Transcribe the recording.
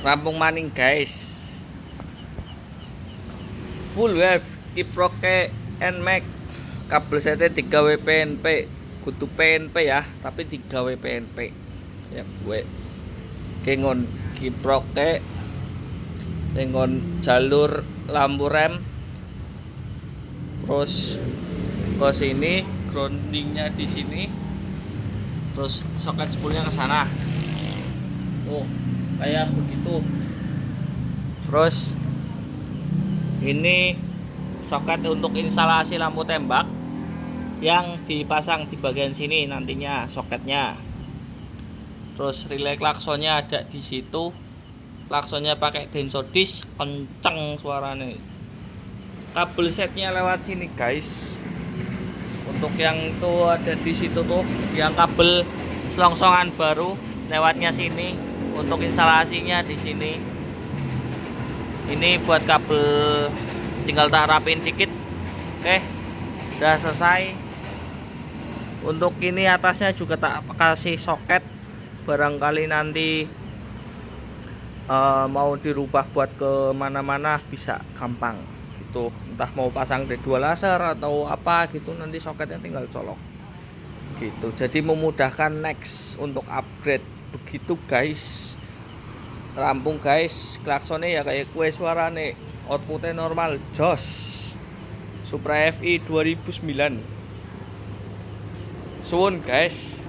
Rampung maning guys. Full wave Kiproke NMAX. Kabel setnya 3W PNP. Kudu PNP ya, tapi 3W PNP. Ya gue. Kengon Kiproke dengan jalur lampu rem, terus ke sini, groundingnya di sini, terus soket spoolnya ke sana. Oh, kayak begitu. Terus ini soket untuk instalasi lampu tembak yang dipasang di bagian sini nantinya soketnya. Terus relay klaksonnya ada di situ. Klaksonnya pakai Denso disc, kenceng suaranya. Kabel setnya lewat sini guys. Untuk yang itu ada di situ tuh, yang kabel selongsongan baru lewatnya sini. Untuk instalasinya di sini. Ini buat kabel, tinggal tak rapin dikit. Oke, udah selesai. Untuk ini atasnya juga tak kasih soket. Barangkali nanti mau dirubah buat ke mana-mana bisa gampang gitu, entah mau pasang D2 laser atau apa gitu, nanti soketnya tinggal colok gitu, jadi memudahkan next untuk upgrade begitu guys. Rampung guys, klaksonnya ya kayak kue suarane, outputnya normal jos. Supra FI 2009. Suwun guys.